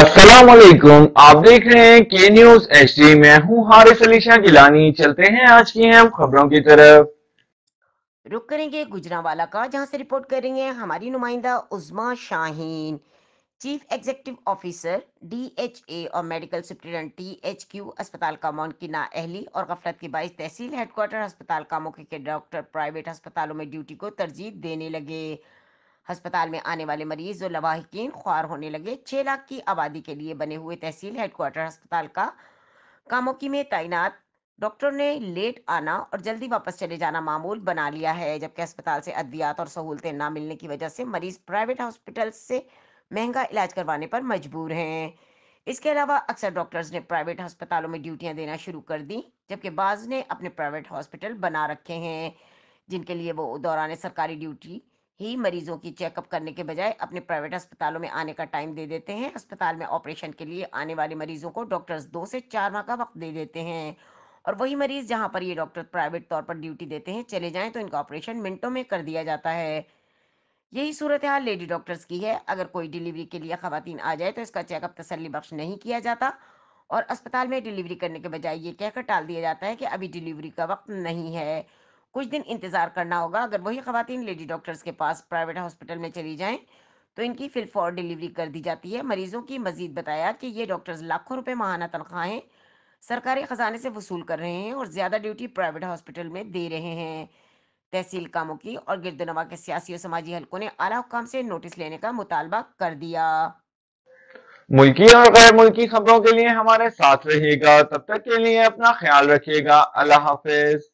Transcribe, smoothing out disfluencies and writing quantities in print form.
अस्सलाम वालेकुम। आप देख रहे हैं के न्यूज HD। मैं हूं हारिस अली शाह गिलानी। चलते हैं आज की अहम खबरों की तरफ। रुक करेंगे गुजरांवाला का, जहां से रिपोर्ट करेंगे हमारी नुमाइंदा Uzma Shaheen. Chief executive officer DHA और मेडिकल सुप्रिटेंडेंट THQ अस्पताल कामों की नाअहली और गफलत के बायस तहसील हेडक्वार्टर अस्पताल कामों के डॉक्टर प्राइवेट अस्पतालों में ड्यूटी को तरजीह देने लगे। अस्पताल में आने वाले मरीज और लवाहिकीन ख्वार होने लगे। 6 लाख की आबादी के लिए बने हुए तहसील हेडक्वार्टर अस्पताल का कामोकी में तैनात डॉक्टर ने लेट आना और जल्दी वापस चले जाना मामूल बना लिया है, जबकि अस्पताल से अद्वियात और सहूलतें ना मिलने की वजह से मरीज प्राइवेट हॉस्पिटल से महंगा इलाज करवाने पर मजबूर हैं। इसके अलावा अक्सर डॉक्टर्स ने प्राइवेट अस्पतालों में ड्यूटियां देना शुरू कर दी, जबकि बाज ने अपने प्राइवेट हॉस्पिटल बना रखे हैं, जिनके लिए वो दौरान सरकारी ड्यूटी ही मरीजों की चेकअप करने के बजाय अपने प्राइवेट अस्पतालों में आने का टाइम दे देते हैं। अस्पताल में ऑपरेशन के लिए आने वाले मरीजों को डॉक्टर्स 2 से 4 माह का वक्त दे देते हैं, और वही मरीज जहां पर ये डॉक्टर प्राइवेट तौर पर ड्यूटी देते हैं चले जाएं तो इनका ऑपरेशन मिनटों में कर दिया जाता है। यही सूरत हाल लेडी डॉक्टर्स की है। अगर कोई डिलीवरी के लिए खवातीन आ जाए तो इसका चेकअप तसल्ली बख्श नहीं किया जाता और अस्पताल में डिलीवरी करने के बजाय ये कहकर टाल दिया जाता है कि अभी डिलीवरी का वक्त नहीं है, कुछ दिन इंतजार करना होगा। अगर वही खवातीन लेडी डॉक्टर्स के पास प्राइवेट हॉस्पिटल में चली जाएं तो इनकी फिल फॉर डिलीवरी कर दी जाती है। मरीजों की मजीद बताया कि ये डॉक्टर्स लाखों रुपए माहाना तनख्वाहें सरकारी खजाने से वसूल कर रहे हैं और ज्यादा ड्यूटी प्राइवेट हॉस्पिटल में दे रहे हैं। तहसील कामों की और गिरदनवा के सियासी और समाजी हलकों ने आला हुकाम से नोटिस लेने का मुतालबा कर दिया। मुल्की और गैर मुल्की खबरों के लिए हमारे साथ रहिएगा। तब तक के लिए अपना ख्याल रखिएगा। अल्लाह हाफिज।